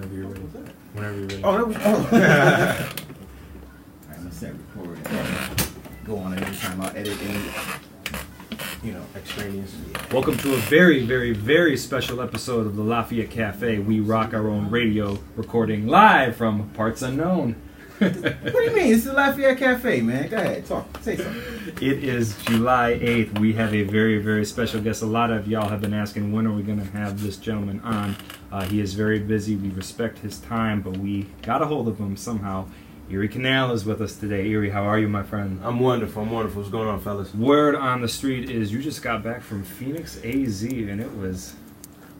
Whenever you're ready. Whenever you're ready. Oh, that was. Oh. All right, let's set record. Go on every time I'll edit any, extraneous. Yeah. Welcome to a very, very, very special episode of the Lafayette Cafe. We rock our own radio, recording live from Parts Unknown. What do you mean? It's the Lafayette Cafe, man. Go ahead, talk. Say something. It is July 8th. We have a very, very special guest. A lot of y'all have been asking, when are we going to have this gentleman on? He is very busy. We respect his time, but we got a hold of him somehow. EERIE CANAL is with us today. EERIE, how are you, my friend? I'm wonderful. What's going on, fellas? Word on the street is you just got back from Phoenix, AZ, and it was...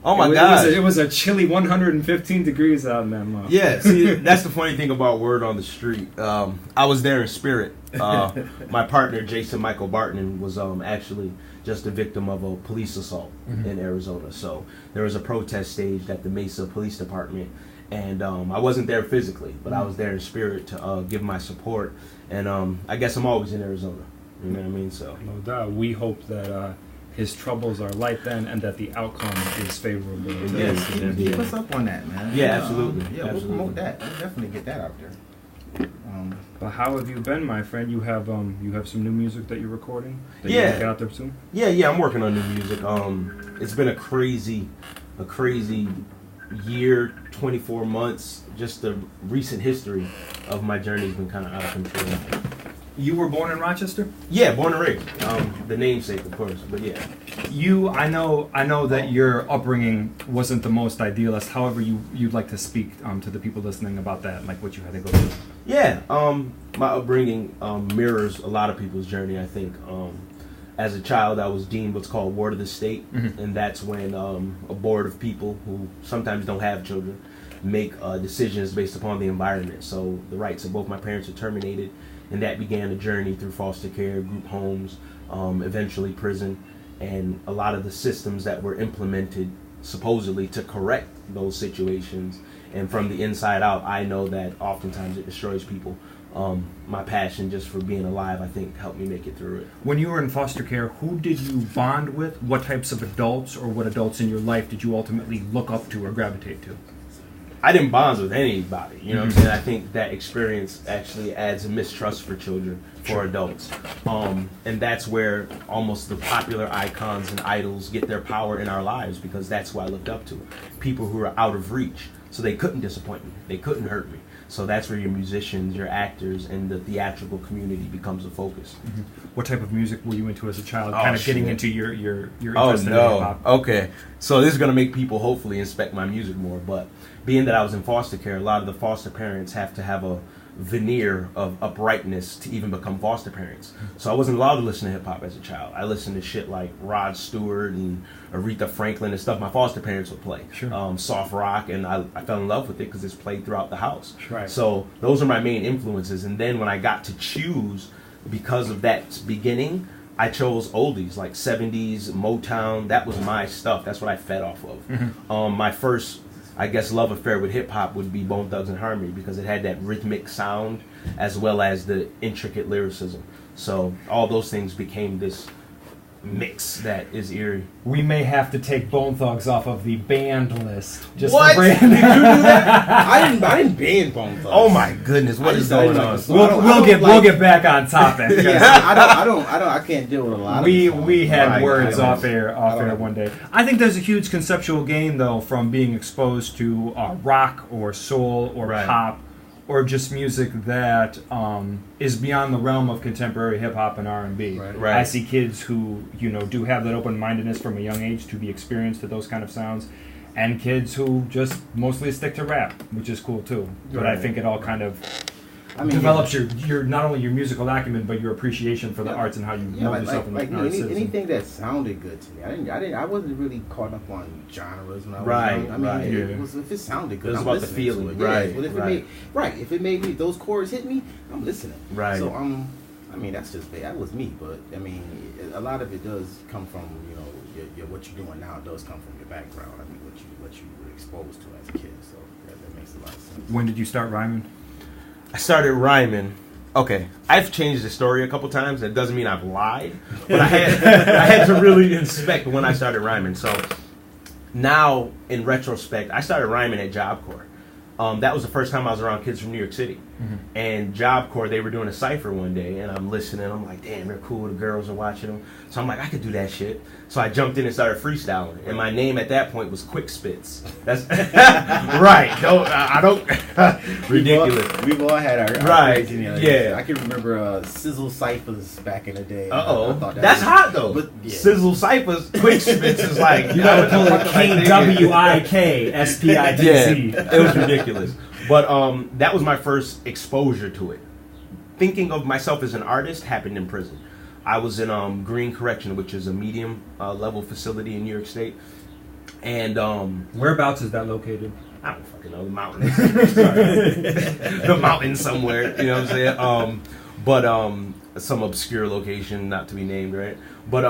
Oh my God! It was a chilly 115 degrees out in that month. Yeah, see, that's the funny thing about word on the street. I was there in spirit. My partner, Jason Michael Barton, was actually just a victim of a police assault in Arizona. So there was a protest staged at the Mesa Police Department. And I wasn't there physically, but I was there in spirit to give my support. And I guess I'm always in Arizona. You know what I mean? So no doubt. We hope that his troubles are light then, and that the outcome is favorable. Yes, keep us up on that, man. Yeah, absolutely. We'll promote that. We'll definitely get that out there. But how have you been, my friend? You have some new music that you're recording. That Yeah. you get out there soon. Yeah, I'm working on new music. It's been a crazy year, 24 months. Just the recent history of my journey has been kind of out of control. You were born in Rochester? Yeah, born and raised. The namesake, of course, but yeah. I know that your upbringing wasn't the most idealist. However, you'd like to speak to the people listening about that, like what you had to go through. Yeah, my upbringing mirrors a lot of people's journey, I think. As a child, I was deemed what's called ward of the state, and that's when a board of people who sometimes don't have children make decisions based upon the environment. So the rights of both my parents are terminated, and that began a journey through foster care, group homes, eventually prison, and a lot of the systems that were implemented supposedly to correct those situations. And from the inside out, I know that oftentimes it destroys people. My passion just for being alive, I think, helped me make it through it. When you were in foster care, who did you bond with? What types of adults or what adults in your life did you ultimately look up to or gravitate to? I didn't bond with anybody, you know what I'm saying? I think that experience actually adds a mistrust for children, for adults. And that's where almost the popular icons and idols get their power in our lives, because that's who I looked up to. People who are out of reach, so they couldn't disappoint me, they couldn't hurt me. So that's where your musicians, your actors, and the theatrical community becomes a focus. What type of music were you into as a child? Kind of getting into your interest in no. hip-hop. Okay. So this is going to make people hopefully inspect my music more. But being that I was in foster care, a lot of the foster parents have to have a veneer of uprightness to even become foster parents. So I wasn't allowed to listen to hip-hop as a child. I listened to shit like Rod Stewart and Aretha Franklin and stuff my foster parents would play. Sure. Soft rock, and I fell in love with it because it's played throughout the house. Right. So those are my main influences. And then when I got to choose, because of that beginning, I chose oldies like 70s, Motown. That was my stuff. That's what I fed off of. My first, I guess, love affair with hip-hop would be Bone Thugs and Harmony, because it had that rhythmic sound as well as the intricate lyricism. So all those things became this mix that is EERIE. We may have to take Bone Thugs off of the band list. Just What? For Did you do that? I didn't ban Bone Thugs. Oh my goodness, what is going on? We'll get back on topic. I can't deal with a lot of We had Right, words right. off air one day. I think there's a huge conceptual gain though from being exposed to rock or soul or Right. pop or just music that is beyond the realm of contemporary hip hop and R&B. Right. I see kids who do have that open-mindedness from a young age to be experienced to those kind of sounds, and kids who just mostly stick to rap, which is cool too. But I think it all kind of develops your not only your musical acumen but your appreciation for the arts and how you know yourself in the arts. Anything that sounded good to me. I wasn't really caught up on genres when I was Right, young. I mean, right. it was, if it sounded good, It was I'm about the listening feeling, to it. right, Yeah, but if it made me, those chords hit me, I'm listening. Right. So I mean, that was me. But I mean, a lot of it does come from what you're doing now. It does come from your background. I mean, what you were exposed to as a kid. So that makes a lot of sense. When did you start rhyming? I started rhyming. Okay, I've changed the story a couple times. That doesn't mean I've lied, but I had to really inspect when I started rhyming. So now, in retrospect, I started rhyming at Job Corps. that was the first time I was around kids from New York City. And Job Corps, they were doing a cypher one day, and I'm listening. I'm like, damn, they're cool. The girls are watching them. So I'm like, I could do that shit. So I jumped in and started freestyling. And my name at that point was Quick Spits. That's right. I don't. Ridiculous. We've all had our right. Yeah. I can remember Sizzle ciphers back in the day. That's hot though. But, yeah. Sizzle ciphers, Quick Spits is like you gotta pull it KWIKSPITZ. Yeah, it was ridiculous. But that was my first exposure to it. Thinking of myself as an artist happened in prison. I was in Green Correction, which is a medium level facility in New York State. And whereabouts is that located? I don't fucking know. The mountains. The mountains somewhere. You know what I'm saying? But some obscure location, not to be named, right? But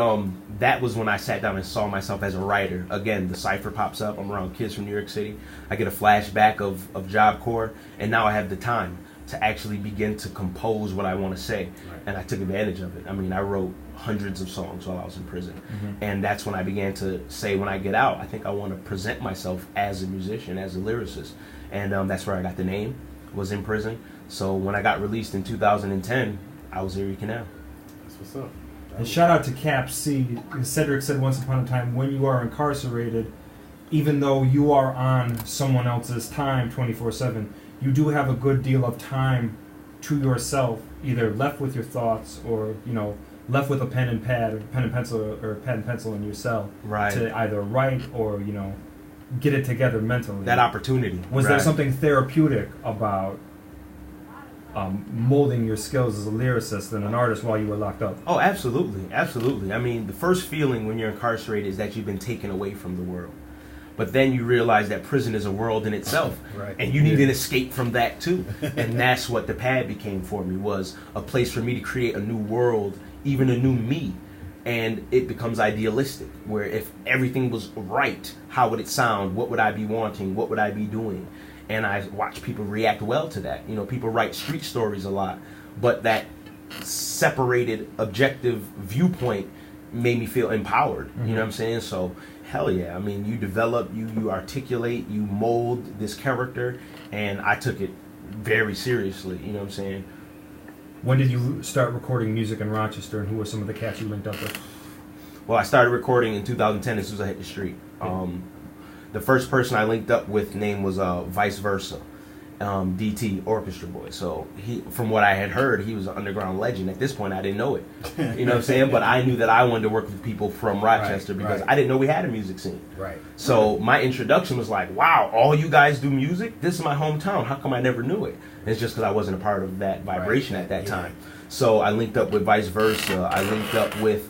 that was when I sat down and saw myself as a writer. Again, the cipher pops up. I'm around kids from New York City. I get a flashback of Job Corps, and now I have the time to actually begin to compose what I want to say. Right. And I took advantage of it. I mean, I wrote hundreds of songs while I was in prison. And that's when I began to say, when I get out, I think I want to present myself as a musician, as a lyricist. And that's where I got the name, was in prison. So when I got released in 2010, I was EERIE CANAL. That's what's up. And shout out to Cap C. Cedric said once upon a time, when you are incarcerated, even though you are on someone else's time 24/7, you do have a good deal of time to yourself, either left with your thoughts or, left with a pen and pad, or pen and pencil, or pad and pencil in your cell, right, to either write or, get it together mentally. That opportunity. Was there something therapeutic about molding your skills as a lyricist and an artist while you were locked up? Oh, absolutely, absolutely. I mean, the first feeling when you're incarcerated is that you've been taken away from the world. But then you realize that prison is a world in itself, right, and you need an escape from that too. And that's what the pad became for me, was a place for me to create a new world, even a new me. And it becomes idealistic, where if everything was right, how would it sound? What would I be wanting? What would I be doing? And I watch people react well to that. People write street stories a lot, but that separated, objective viewpoint made me feel empowered. You know what I'm saying? So, hell yeah. I mean, you develop, you articulate, you mold this character, and I took it very seriously. You know what I'm saying? When did you start recording music in Rochester, and who were some of the cats you linked up with? Well, I started recording in 2010 as soon as I hit the street. The first person I linked up with name was Vice Versa, DT Orchestra Boy. So he, from what I had heard, he was an underground legend. At this point, I didn't know it. You know what I'm saying? But I knew that I wanted to work with people from Rochester because I didn't know we had a music scene. Right. So my introduction was like, wow, all you guys do music? This is my hometown. How come I never knew it? And it's just because I wasn't a part of that vibration at that time. So I linked up with Vice Versa. I linked up with,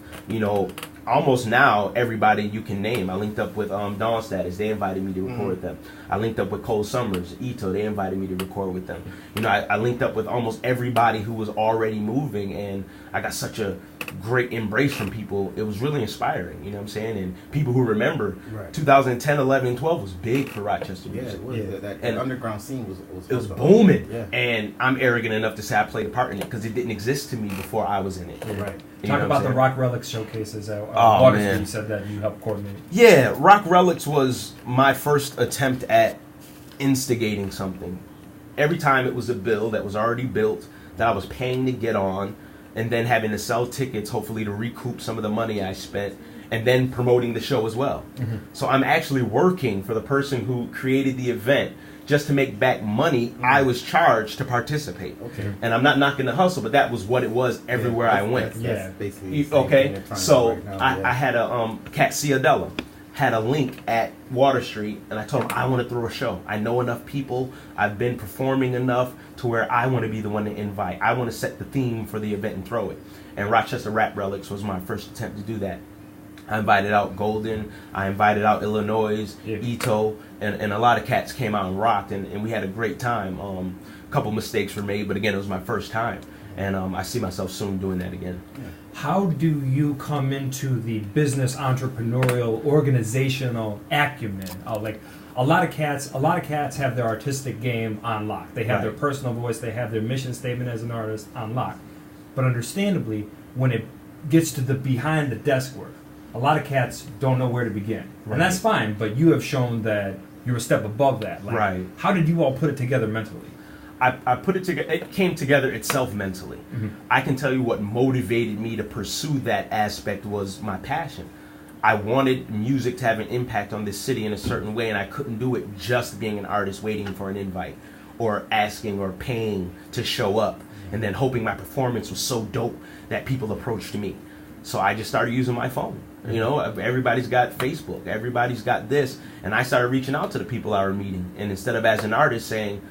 almost now everybody you can name. I linked up with Dawn Status. They invited me to record with them. I linked up with Cole Summers, Ito. They invited me to record with them. I linked up with almost everybody who was already moving, and I got such a great embrace from people. It was really inspiring, you know what I'm saying? And people who remember 2010, 11, 12 was big for Rochester music. Yeah, it was. That underground scene was booming. Yeah. And I'm arrogant enough to say I played a part in it because it didn't exist to me before I was in it. Right. Talk about the Rock Relics showcases at Water Street. You said that you helped coordinate. Yeah, Rock Relics was my first attempt at instigating something. Every time it was a bill that was already built that I was paying to get on, and then having to sell tickets, hopefully to recoup some of the money I spent, and then promoting the show as well. So I'm actually working for the person who created the event just to make back money. I was charged to participate. Okay. And I'm not knocking the hustle, but that was what it was everywhere I went. That's basically okay. So I had a Cat Ciadella had a link at Water Street, and I told him I want to throw a show. I know enough people. I've been performing enough to where I want to be the one to invite. I want to set the theme for the event and throw it. And Rochester Rap Relics was my first attempt to do that. I invited out Golden. I invited out Illinois, Ito, and a lot of cats came out and rocked, and we had a great time. A couple mistakes were made, but again, it was my first time. And I see myself soon doing that again. How do you come into the business, entrepreneurial, organizational acumen? Like a lot of cats have their artistic game on lock. They have their personal voice. They have their mission statement as an artist on lock. But understandably, when it gets to the behind the desk work, a lot of cats don't know where to begin. And that's fine, but you have shown that you're a step above that. Like, right. How did you all put it together mentally? I put it together. It came together itself mentally. Mm-hmm. I can tell you what motivated me to pursue that aspect was my passion. I wanted music to have an impact on this city in a certain way, and I couldn't do it just being an artist waiting for an invite or asking or paying to show up and then hoping my performance was so dope that people approached me. So I just started using my phone. You know, everybody's got Facebook, everybody's got this, and I started reaching out to the people I were meeting. And instead of as an artist saying,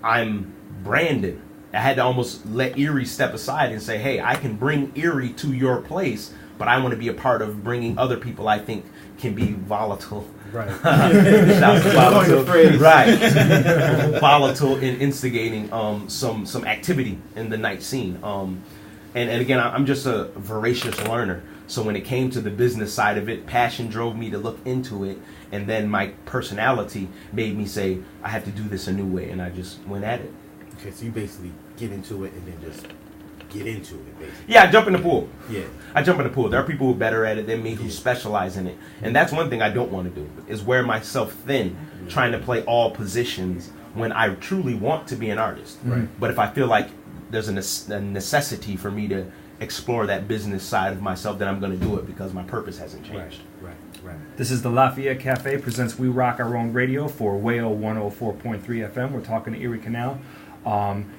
I'm Brandon, I had to almost let EERIE step aside and say, hey, I can bring EERIE to your place, but I want to be a part of bringing other people I think can be volatile. Right. Volatile. Right. Volatile in instigating some activity in the night scene. And again, I'm just a voracious learner. So when it came to the business side of it, passion drove me to look into it. And then my personality made me say, I have to do this a new way. And I just went at it. Okay, so you basically get into it and then just get into it, basically. Yeah, I jump in the pool. Yeah. I jump in the pool. There are people who are better at it than me who specialize in it. And that's one thing I don't want to do, is wear myself thin trying to play all positions when I truly want to be an artist. Right. But if I feel like there's a necessity for me to explore that business side of myself, then I'm going to do it because my purpose hasn't changed. Right. This is the Lafayette Cafe presents We Rock Our Own Radio for WAYO 104.3 FM. We're talking to Erie Canal.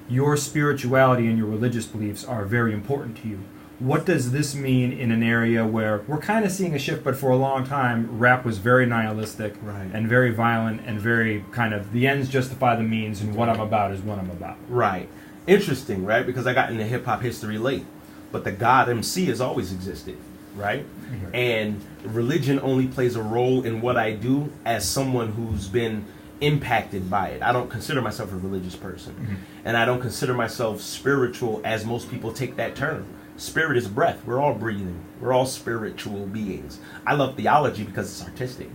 Your spirituality and your religious beliefs are very important to you. What does this mean in an area where we're kind of seeing a shift, but for a long time, rap was very nihilistic and very violent and very kind of the ends justify the means, and what I'm about is what I'm about. Right. Interesting, right? Because I got into hip-hop history late. But the God MC has always existed, right? Mm-hmm. And religion only plays a role in what I do as someone who's been impacted by it. I don't consider myself a religious person. Mm-hmm. And I don't consider myself spiritual as most people take that term. Spirit is breath. We're all breathing. We're all spiritual beings. I love theology because it's artistic.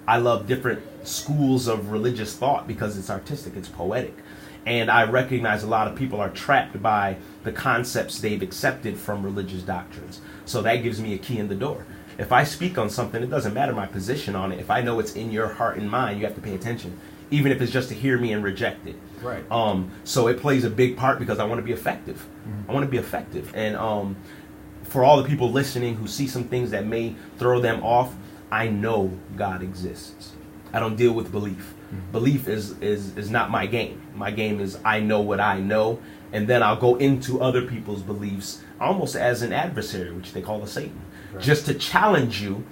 I love different schools of religious thought because it's artistic, it's poetic. And I recognize a lot of people are trapped by the concepts they've accepted from religious doctrines. So that gives me a key in the door. If I speak on something, it doesn't matter my position on it. If I know it's in your heart and mind, you have to pay attention, even if it's just to hear me and reject it. Right. So it plays a big part because I want to be effective. Mm-hmm. I want to be effective. And for all the people listening who see some things that may throw them off, I know God exists. I don't deal with belief. Mm-hmm. Belief is not my game. My game is I know what I know, and then I'll go into other people's beliefs almost as an adversary, which they call a Satan, just to challenge you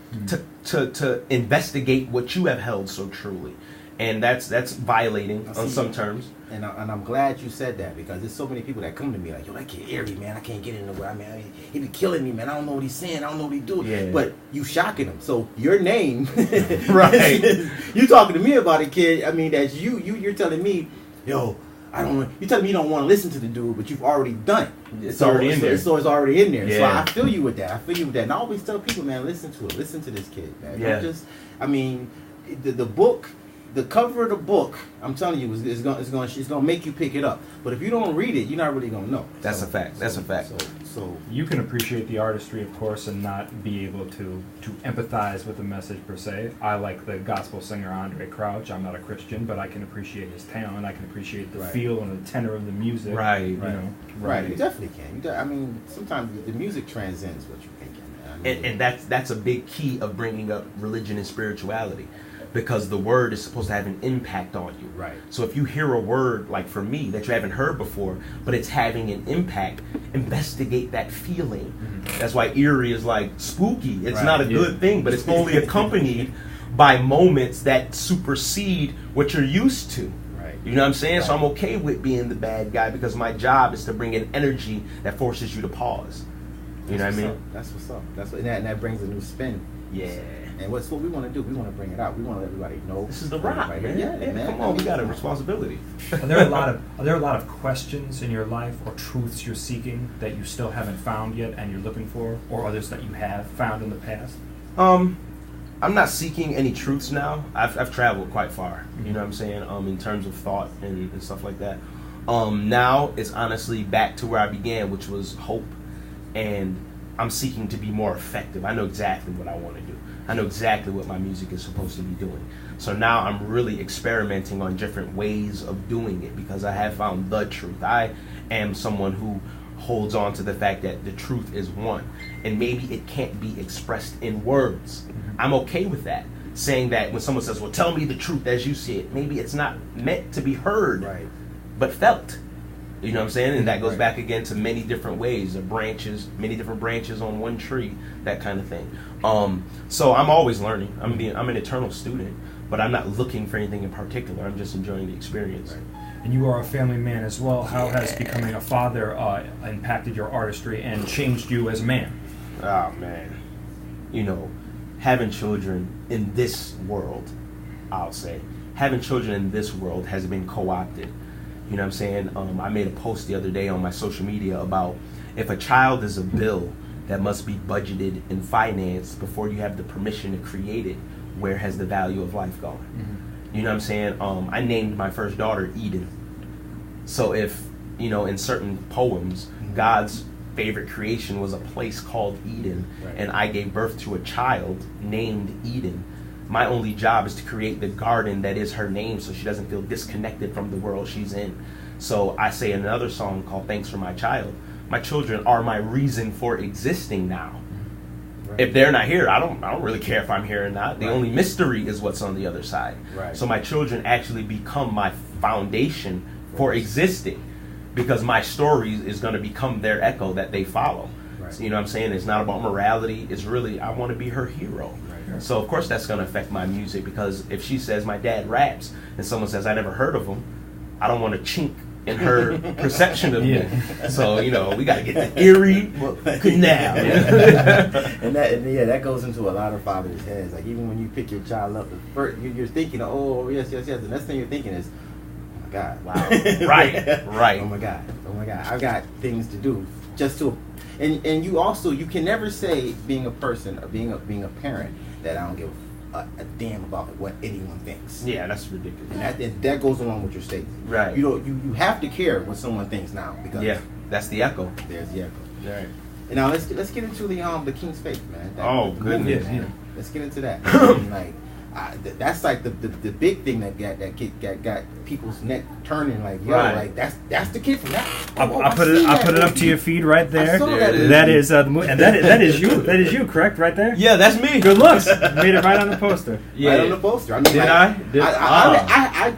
to investigate what you have held so truly. And that's violating on some terms. And I'm glad you said that, because there's so many people that come to me like, yo, that kid EERIE, man, I can't get into where I mean, he be killing me, man. I don't know what he's saying. I don't know what he's doing. Yeah. But you shocking him. So your name, right? You talking to me about it, kid. I mean, that's you're telling me, yo, I don't know. You're telling me you don't want to listen to the dude, but you've already done it. It's already in there. So it's already in there. Yeah. So I feel you with that. And I always tell people, man, listen to it. Listen to this kid, man. Yeah. Don't just, I mean, the book. The cover of the book, I'm telling you, is gonna make you pick it up. But if you don't read it, you're not really gonna know. That's a fact. That's a fact. So you can appreciate the artistry, of course, and not be able to empathize with the message per se. I like the gospel singer Andre Crouch. I'm not a Christian, but I can appreciate his talent. I can appreciate the feel and the tenor of the music. Right. You know. Right. You definitely can. I mean, sometimes the music transcends what you're thinking. Man. And that's a big key of bringing up religion and spirituality. Because the word is supposed to have an impact on you. Right. So if you hear a word, like for me, that you haven't heard before, but it's having an impact, investigate that feeling. Mm-hmm. That's why EERIE is like spooky. It's not a good thing, but it's only accompanied by moments that supersede what you're used to. Right. You know what I'm saying? Right. So I'm okay with being the bad guy because my job is to bring an energy that forces you to pause. You know what I mean? That's what's up. And that brings a new spin. Yeah. And what's what we want to do? We want to bring it out. We want to let everybody know. This is the rock, right man. Yeah, man. Come on, we got a responsibility. Are there a lot of questions in your life or truths you're seeking that you still haven't found yet and you're looking for, or others that you have found in the past? I'm not seeking any truths now. I've traveled quite far. You know what I'm saying? In terms of thought and stuff like that. Now it's honestly back to where I began, which was hope, and I'm seeking to be more effective. I know exactly what I want to do. I know exactly what my music is supposed to be doing. So now I'm really experimenting on different ways of doing it because I have found the truth. I am someone who holds on to the fact that the truth is one, and maybe it can't be expressed in words. I'm okay with that. Saying that when someone says, well, tell me the truth as you see it, maybe it's not meant to be heard, but felt. You know what I'm saying? And that goes back again to many different ways, of branches, many different branches on one tree, that kind of thing. So I'm always learning. I'm an eternal student, but I'm not looking for anything in particular. I'm just enjoying the experience. And you are a family man as well. How has becoming a father impacted your artistry and changed you as a man? Oh, man. You know, having children in this world, I'll say, having children in this world has been co-opted. You know what I'm saying? I made a post the other day on my social media about if a child is a bill that must be budgeted and financed before you have the permission to create it, where has the value of life gone? You know what I'm saying? I named my first daughter Eden. So if, you know, in certain poems, God's favorite creation was a place called Eden, and I gave birth to a child named Eden, my only job is to create the garden that is her name so she doesn't feel disconnected from the world she's in. So I say in another song called Thanks for My Child, my children are my reason for existing now. If they're not here, I don't really care if I'm here or not. The only mystery is what's on the other side. So my children actually become my foundation for existing, because my story is going to become their echo that they follow. So, you know what I'm saying? It's not about morality. It's really, I want to be her hero. So of course that's going to affect my music, because if she says my dad raps and someone says I never heard of him, I don't want to chink in her perception of me. So, you know, we got to get the EERIE CANAL. And that goes into a lot of fathers' heads. Like, even when you pick your child up, you're thinking, oh yes. The next thing you're thinking is, oh my God, wow, right. Oh my God, I've got things to do just to. And you can never say, being a person or being a parent, that I don't give a damn about what anyone thinks. Yeah, that's ridiculous. And that goes along with your statement. Right. You have to care what someone thinks now, because that's the echo. There's the echo. Right. And now let's get into the King's Faith, man. Goodness. Man. Let's get into that. That's like the big thing that got people's neck turning. Like, yo, like that's the kid from that. I put it up to your feed right there. That is the movie, and that is you. That is you, correct? Right there. Yeah, that's me. Good looks. Made it right on the poster. Yeah, right on the poster. I mean,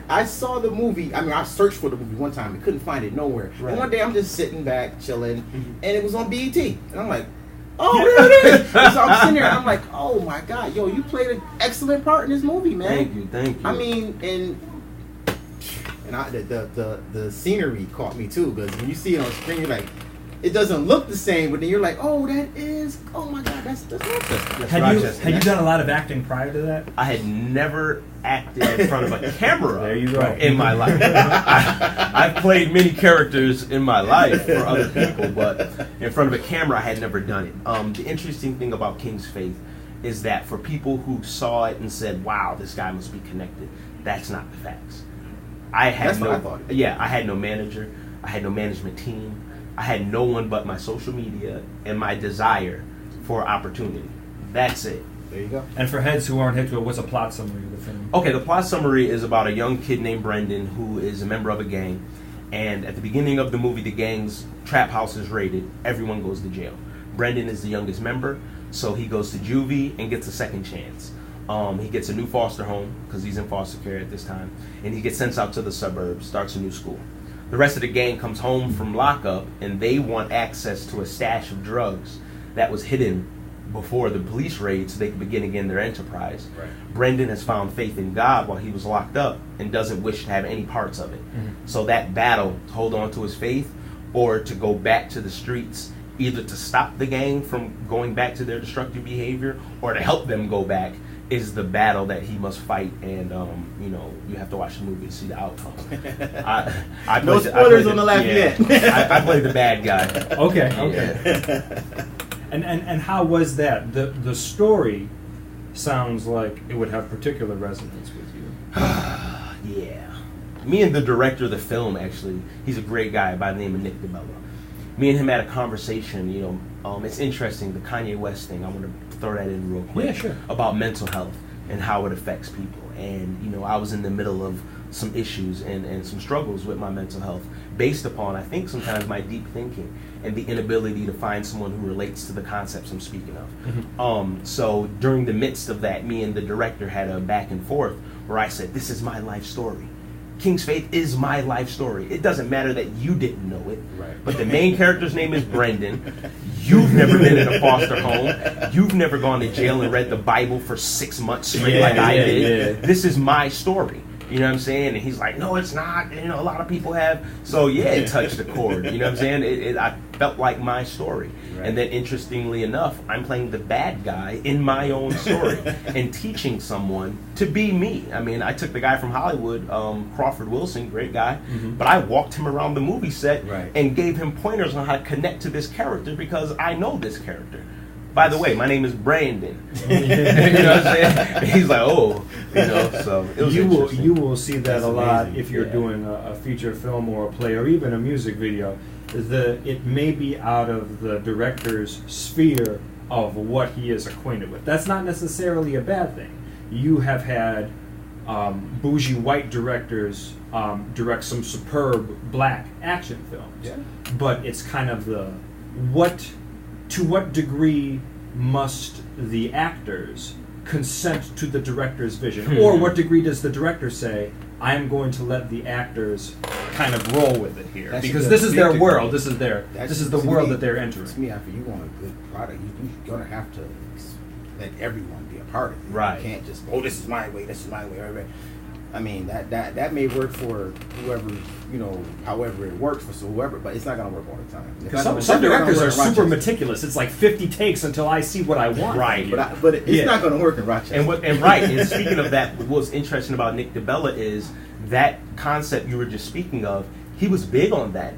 I saw the movie. I mean, I searched for the movie one time and couldn't find it nowhere. And one day I'm just sitting back chilling, and it was on BET, and I'm like, oh, there it is. So I'm sitting there and I'm like, oh my God, yo, you played an excellent part in this movie, man. Thank you. I mean, and the scenery caught me too, because when you see it on screen, you're like, it doesn't look the same, but then you're like, oh, oh my God, that's Rochester. Had you done a lot of acting prior to that? I had never acted in front of a camera. There you go. In my life. I've played many characters in my life for other people, but in front of a camera, I had never done it. The interesting thing about King's Faith is that for people who saw it and said, wow, this guy must be connected, that's not the facts. I had no manager. I had no management team. I had no one but my social media and my desire for opportunity. That's it. There you go. And for heads who aren't hip to it, what's a plot summary of the film? Okay, the plot summary is about a young kid named Brendan who is a member of a gang. And at the beginning of the movie, the gang's trap house is raided. Everyone goes to jail. Brendan is the youngest member, so he goes to juvie and gets a second chance. He gets a new foster home because he's in foster care at this time. And he gets sent out to the suburbs, starts a new school. The rest of the gang comes home from lockup, and they want access to a stash of drugs that was hidden before the police raid so they could begin again their enterprise. Brendan has found faith in God while he was locked up and doesn't wish to have any parts of it. So that battle to hold on to his faith or to go back to the streets, either to stop the gang from going back to their destructive behavior or to help them go back, is the battle that he must fight. And you have to watch the movie to see the outcome. No spoilers on the Lafayette. I played the bad guy. Okay. And how was that? The story sounds like it would have particular resonance with you. Yeah. Me and the director of the film, actually, he's a great guy by the name of Nikki Bella. Me and him had a conversation. It's interesting, the Kanye West thing. I want to throw that in real quick. Yeah, sure. About mental health and how it affects people. And, you know, I was in the middle of some issues and some struggles with my mental health based upon, I think, sometimes my deep thinking and the inability to find someone who relates to the concepts I'm speaking of. So during the midst of that, me and the director had a back and forth where I said, this is my life story. King's Faith is my life story. It doesn't matter that you didn't know it, but the main character's name is Brendan. You've never been in a foster home. You've never gone to jail and read the Bible for 6 months straight like I did. This is my story. You know what I'm saying? And he's like, no, it's not. You know, a lot of people have. So, yeah, it touched the chord. You know what I'm saying? I felt like my story. Right. And then, interestingly enough, I'm playing the bad guy in my own story and teaching someone to be me. I mean, I took the guy from Hollywood, Crawford Wilson, great guy, but I walked him around the movie set and gave him pointers on how to connect to this character because I know this character. By the way, my name is Brandon. You know what I'm saying? He's like, oh, you know. So it was you will see that a lot if you're doing a feature film or a play or even a music video. It may be out of the director's sphere of what he is acquainted with. That's not necessarily a bad thing. You have had bougie white directors direct some superb black action films, but it's kind of to what degree must the actors consent to the director's vision? Or what degree does the director say, I am going to let the actors kind of roll with it here? Because this is their world. This is the world that they're entering. To me, if you want a good product, you're going to have to let everyone be a part of it. Right. You can't just, this is my way, this is my way. I mean, that may work for whoever, you know, however it works for whoever, but it's not going to work all the time. Because some directors are super meticulous. It's like 50 takes until I see what I want. Right. But it's not going to work in Rochester. And speaking of that, what's interesting about Nikki Bella is that concept you were just speaking of, he was big on that.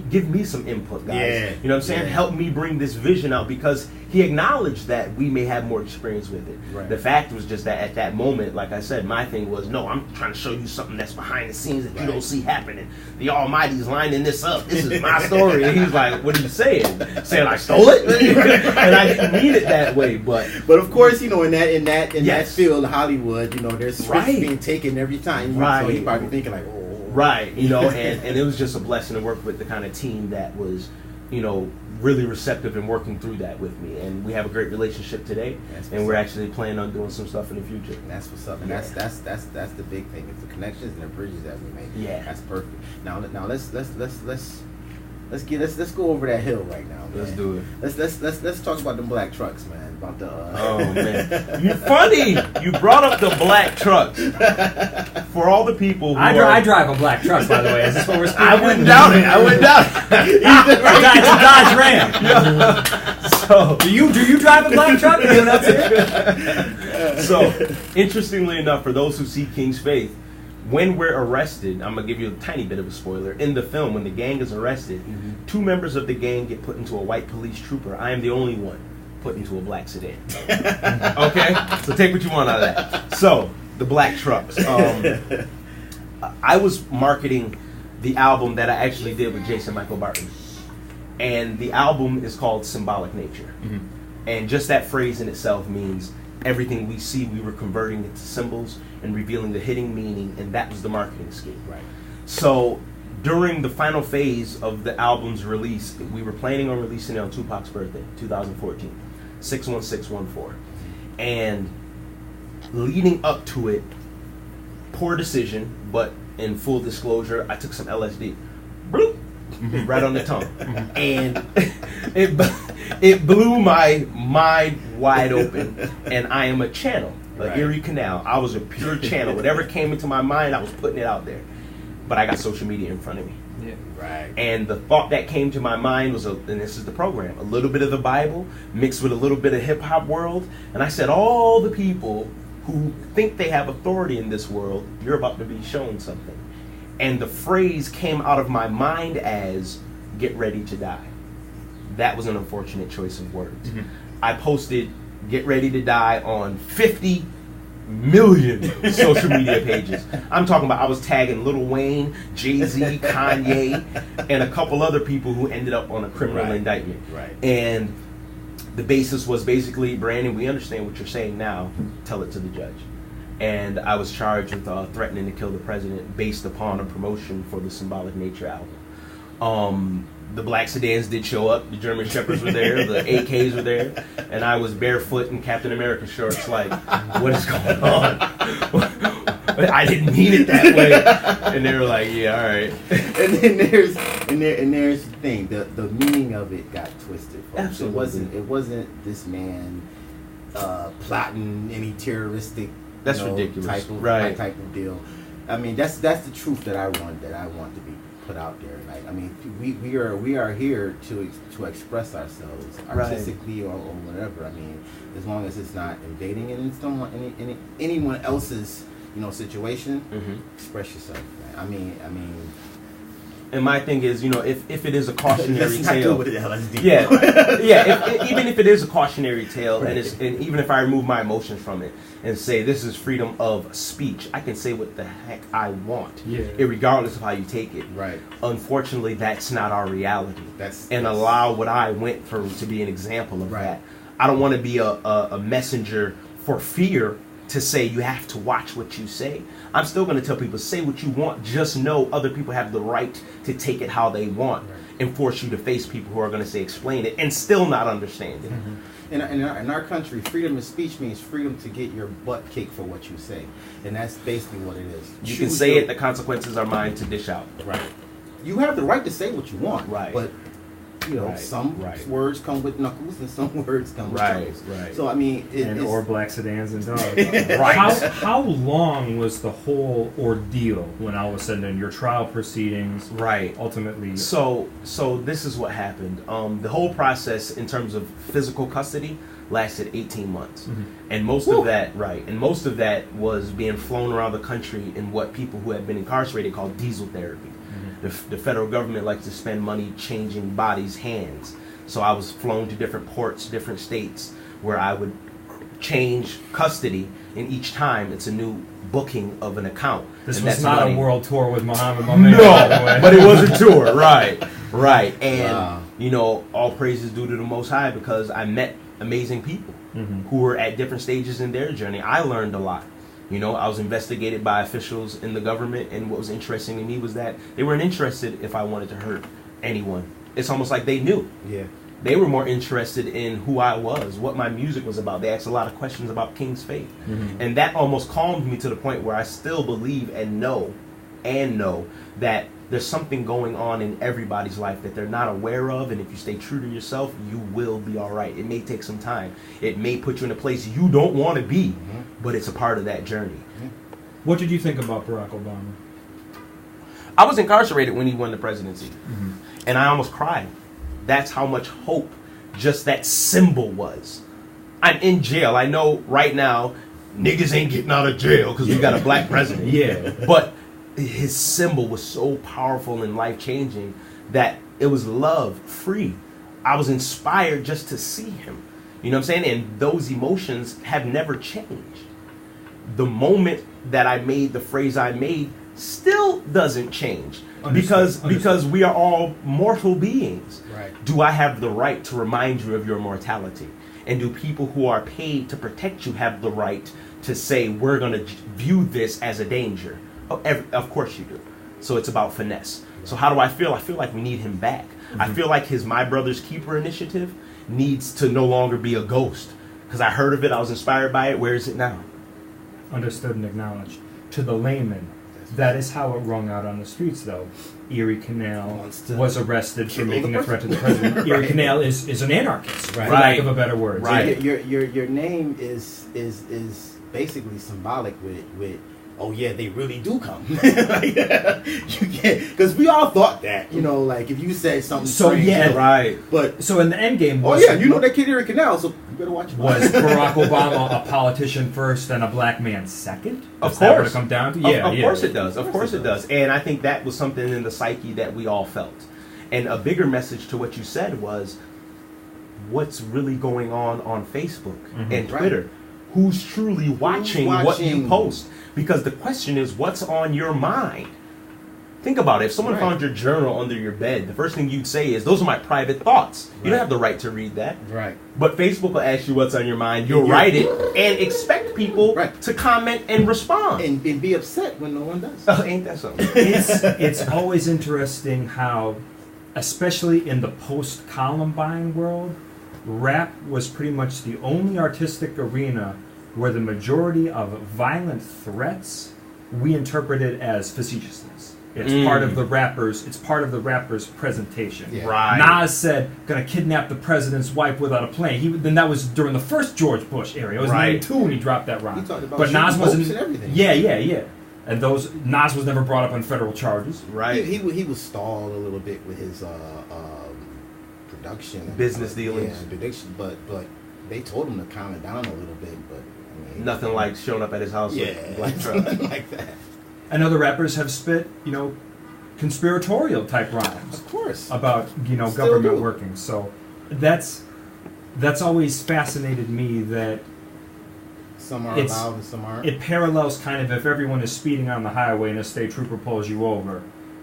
Give me some input, guys. Yeah. You know what I'm saying? Help me bring this vision out because he acknowledged that we may have more experience with it. Right. The fact was just that at that moment, like I said, my thing was, no, I'm trying to show you something that's behind the scenes that you don't see happening. The Almighty's lining this up. This is my story. And he's like, what are you saying? Saying I stole it? And I didn't mean it that way, but of course, you know, in that field, Hollywood, you know, there's scripts being taken every time. Right. So he's probably thinking like, oh. Right, you know, and it was just a blessing to work with the kind of team that was, you know, really receptive and working through that with me. And we have a great relationship today, and we're actually planning on doing some stuff in the future. And that's what's up. And that's the big thing. It's the connections and the bridges that we make. Yeah, that's perfect. Now let's go over that hill right now. Man. Let's do it. Let's talk about the black trucks, man. About the oh man, you funny. You brought up the black trucks. For all the people who I drive a black truck, by the way. Is this what we're speaking? I wouldn't doubt it. It's a Dodge Ram. So do you drive a black truck? So interestingly enough, for those who see King's Faith, when we're arrested, I'm going to give you a tiny bit of a spoiler. In the film, when the gang is arrested, 2 members of the gang get put into a white police trooper. I am the only one put into a black sedan. Okay? So take what you want out of that. So, the black trucks. I was marketing the album that I actually did with Jason Michael Barton. And the album is called Symbolic Nature. And just that phrase in itself means everything we see, we were converting into symbols and revealing the hidden meaning, and that was the marketing scheme. Right. So during the final phase of the album's release, we were planning on releasing it on Tupac's birthday, 2014, 6/16/14. And leading up to it, poor decision, but in full disclosure, I took some LSD. Bloop! Right on the tongue. And it blew my mind wide open. And I am a channel, EERIE CANAL. I was a pure channel. Whatever came into my mind, I was putting it out there. But I got social media in front of me. Yeah. Right. And the thought that came to my mind was, and this is the program, a little bit of the Bible mixed with a little bit of hip-hop world. And I said, all the people who think they have authority in this world, you're about to be shown something. And the phrase came out of my mind as, get ready to die. That was an unfortunate choice of words. I posted, get ready to die on 50 million social media pages. I'm talking about, I was tagging Lil Wayne, Jay-Z, Kanye, and a couple other people who ended up on a criminal indictment. Right. And the basis was basically, Brandon, we understand what you're saying now, tell it to the judge. And I was charged with threatening to kill the president based upon a promotion for the Symbolic Nature album. The black sedans did show up, the German Shepherds were there, the AKs were there, and I was barefoot in Captain America shorts like, what is going on? I didn't mean it that way. And they were like, yeah, all right. And then there's the thing, the meaning of it got twisted. Folks. Absolutely. It wasn't this man plotting any terroristic ridiculous. type of deal. I mean, that's the truth that I want to be put out there. Like, I mean, we are here to express ourselves artistically or whatever. I mean, as long as it's not invading anyone else's situation, express yourself. Man. I mean. And my thing is, if it is a cautionary let's not tale, go with the LSD. Even if it is a cautionary tale, right. and even if I remove my emotions from it and say this is freedom of speech, I can say what the heck I want, regardless of how you take it. Right. Unfortunately, that's not our reality. Allow what I went through to be an example of that. I don't want to be a messenger for fear to say you have to watch what you say. I'm still going to tell people, say what you want, just know other people have the right to take it how they want and force you to face people who are going to say explain it and still not understand it. In our country, freedom of speech means freedom to get your butt kicked for what you say, and that's basically what it is. You can say it, the consequences are mine to dish out. Right. You have the right to say what you want, right? But some words come with knuckles and some words come with knuckles. Right. So I mean, or black sedans and dogs. Right. How long was the whole ordeal when all of a sudden your trial proceedings? Right. Ultimately. So this is what happened. The whole process in terms of physical custody lasted 18 months, and most of that was being flown around the country in what people who had been incarcerated called diesel therapy. The federal government likes to spend money changing bodies' hands. So I was flown to different ports, different states, where I would change custody, and each time it's a new booking of an account. This was not a world tour with Muhammad Mohammed. No, but it was a tour, right. And, all praise is due to the Most High because I met amazing people who were at different stages in their journey. I learned a lot. I was investigated by officials in the government, and what was interesting to me was that they weren't interested if I wanted to hurt anyone. It's almost like they knew. Yeah. They were more interested in who I was, what my music was about. They asked a lot of questions about King's faith. And that almost calmed me to the point where I still believe and know that there's something going on in everybody's life that they're not aware of, and if you stay true to yourself, you will be all right. It may take some time. It may put you in a place you don't want to be, but it's a part of that journey. What did you think about Barack Obama? I was incarcerated when he won the presidency, and I almost cried. That's how much hope just that symbol was. I'm in jail. I know right now niggas ain't getting out of jail because we got a black president. But his symbol was so powerful and life-changing that it was love, free. I was inspired just to see him. You know what I'm saying? And those emotions have never changed. The moment that I made the phrase I made still doesn't change. Because we are all mortal beings. Right. Do I have the right to remind you of your mortality? And do people who are paid to protect you have the right to say, we're going to view this as a danger? Of course you do. So it's about finesse. So how do I feel? I feel like we need him back. I feel like his My Brother's Keeper initiative needs to no longer be a ghost. Because I heard of it, I was inspired by it. Where is it now? Understood and acknowledged. To the layman, that is how it rung out on the streets, though. EERIE CANAL was arrested for making a threat to the president. EERIE CANAL is an anarchist, for lack of a better word. Right. So your name is basically symbolic with oh yeah, they really do come. Like, you can't, because we all thought that, like if you said something strange, right. But so in the end game, that kid EERIE CANAL, so you better watch. Was Barack Obama a politician first and a black man second? Of course, what it come down to? Of course it does. Of course it does. And I think that was something in the psyche that we all felt. And a bigger message to what you said was, what's really going on Facebook and Twitter? Right. Who's truly watching what you post? Because the question is, what's on your mind? Think about it. If someone Right. found your journal under your bed, the first thing you'd say is, "Those are my private thoughts." You Right. don't have the right to read that. Right. But Facebook will ask you what's on your mind. You'll write it and expect people Right. to comment and respond. And be upset when no one does. Oh, ain't that something? It's always interesting how, especially in the post-Columbine world, rap was pretty much the only artistic arena where the majority of violent threats we interpreted as facetiousness. It's part of the rapper's. It's part of the rapper's presentation. Yeah. Right. Nas said, "Gonna kidnap the president's wife without a plane." Then that was during the first George Bush era. It was Right. 92 when he dropped that rhyme. He talked about But Nas shooting wasn't. popes and everything. Yeah. And Nas was never brought up on federal charges. Right. He was stalled a little bit with his production, and, Business dealings. yeah, prediction. But they told him to calm it down a little bit. But I mean, Nothing like showing up at his house yeah, with a black truck. nothing like that. And other rappers have spit, conspiratorial type rhymes Of course. about, Still government do. working. So that's always fascinated me that Some are it's- allowed and some aren't. it parallels kind of if everyone is speeding on the highway and a state trooper pulls you over.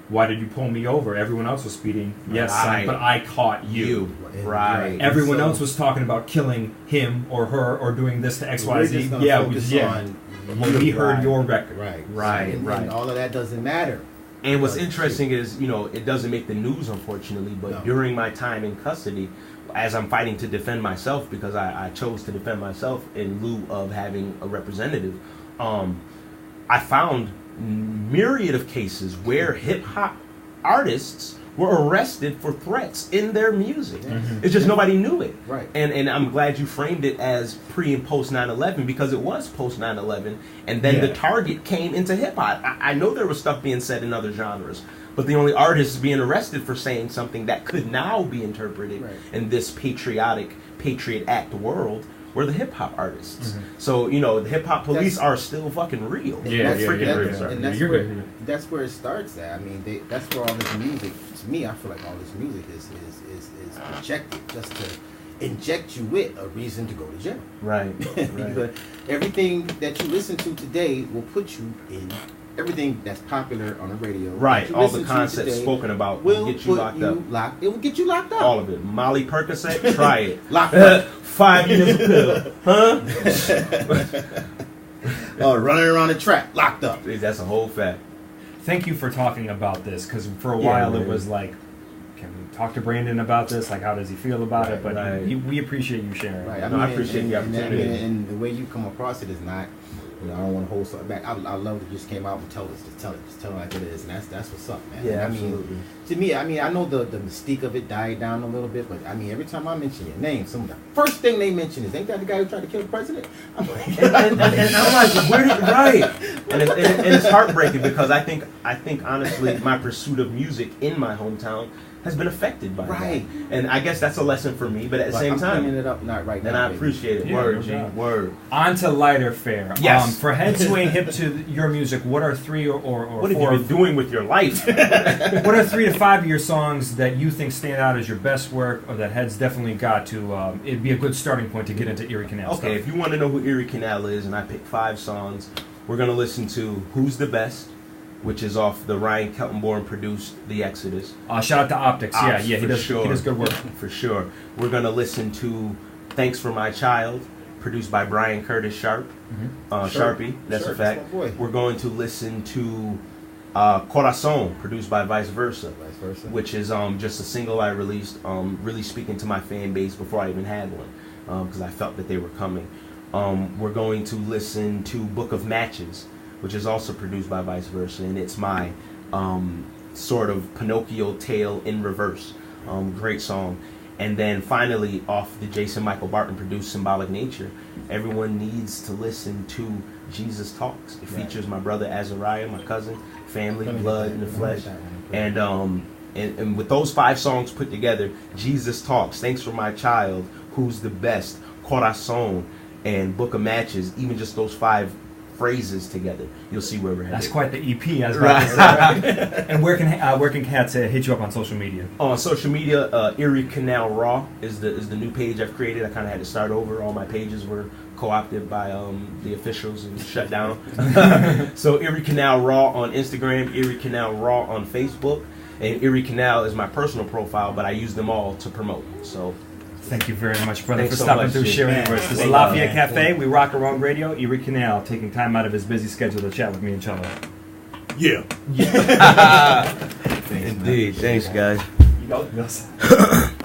Why did you pull me over? Everyone else was speeding. Yes, son, Right. but I caught you. Right. Everyone So- else was talking about killing him or her or doing this to We're XYZ. just gonna Yeah, focus on When we heard Right. your record. Right. Right, And right. all of that doesn't matter. And what's Right. interesting is, it doesn't make the news, unfortunately, but No. during my time in custody, as I'm fighting to defend myself, because I chose to defend myself in lieu of having a representative, I found myriad of cases where hip-hop artists were arrested for threats in their music. Mhm. It's just nobody knew it. Right. And I'm glad you framed it as pre and post 9/11, because it was post 9/11, and then the Yeah. target came into hip hop. I know there was stuff being said in other genres, but the only artists being arrested for saying something that could now be interpreted Right. in this Patriot Act world were the hip hop artists. Mhm. So the hip hop police That's- are still fucking real. Yeah, That's yeah, freaking yeah, real. yeah. And that's You're where, good. that's where it starts at. I mean, that's where all this music, to me, I feel like all this music is projected just to inject you with a reason to go to jail. Right. Because everything that you listen to today will put you in everything that's popular on the radio. Right. that you All the listen to concepts today spoken about will will get you put locked up. It will get you locked up. All of it. Molly Percocet, try it. Locked up. 5 years a pill. Huh? Running around the track, locked up. That's a whole fact. Thank you for talking about this, because for a Yeah, while it man. was like, can we talk to Brandon about this? Like, how does he feel about it? But right. we appreciate you sharing. Right. No, I appreciate the opportunity. And the way you come across it is not, I don't want to hold something back. I love that you just came out and tell us, just tell it like it is, and that's what's up, man. Yeah, I mean, absolutely. to me, I know the mystique of it died down a little bit, but I mean, every time I mention your name, the first thing they mention is, ain't that the guy who tried to kill the president? I'm like, and I'm like, where did right? And it's heartbreaking, because I think honestly, my pursuit of music in my hometown has been affected by Right. that. And I guess that's a lesson for me, but at the same I'm time, cleaning it up, not right then now. I appreciate it. Yeah, Word, no G. doubt. Word. On to lighter fare. Yes. For Head Sway Hip to your music, what are 3 or What have four? you been doing with your life? What are 3 to 5 of your songs that you think stand out as your best work, or that Head's definitely got to? It'd be a good starting point to get into Erie Canal. Okay, if stuff. you want to know who Erie Canal is, and I picked 5 songs, we're going to listen to Who's the Best, which is off the Ryan Keltenborn produced The Exodus. Shout out to Optics. Ops, He for does. sure. He does good work. For sure. We're going to listen to Thanks for My Child, produced by Brian Curtis Sharp. Sharpie, that's Sharp, a fact. that's my boy. We're going to listen to Corazon, produced by Vice Versa, which is just a single I released, really speaking to my fan base before I even had one, because I felt that they were coming. We're going to listen to Book of Matches, which is also produced by Vice Versa, and it's my sort of Pinocchio tale in reverse. Great song. And then finally, off the Jason Michael Barton produced Symbolic Nature, everyone needs to listen to Jesus Talks. It features my brother Azariah, my cousin, family, blood in the flesh. And with those 5 songs put together, Jesus Talks, Thanks for My Child, Who's the Best, Corazon, and Book of Matches, even just those 5 phrases together, you'll see where we're headed. That's quite the EP. I was about to say. And where can cats hit you up on social media? On social media, Erie Canal Raw is the new page I've created. I kind of had to start over. All my pages were co-opted by the officials and shut down. So Erie Canal Raw on Instagram, Erie Canal Raw on Facebook, and Erie Canal is my personal profile, but I use them all to promote. So thank you very much, brother, Thanks for so stopping much, through, dude. sharing Man, with us. This is thank Lafayette you. Cafe. We rock around radio. Erie Canal taking time out of his busy schedule to chat with me and Cholo. Yeah. indeed, thanks guys. You know,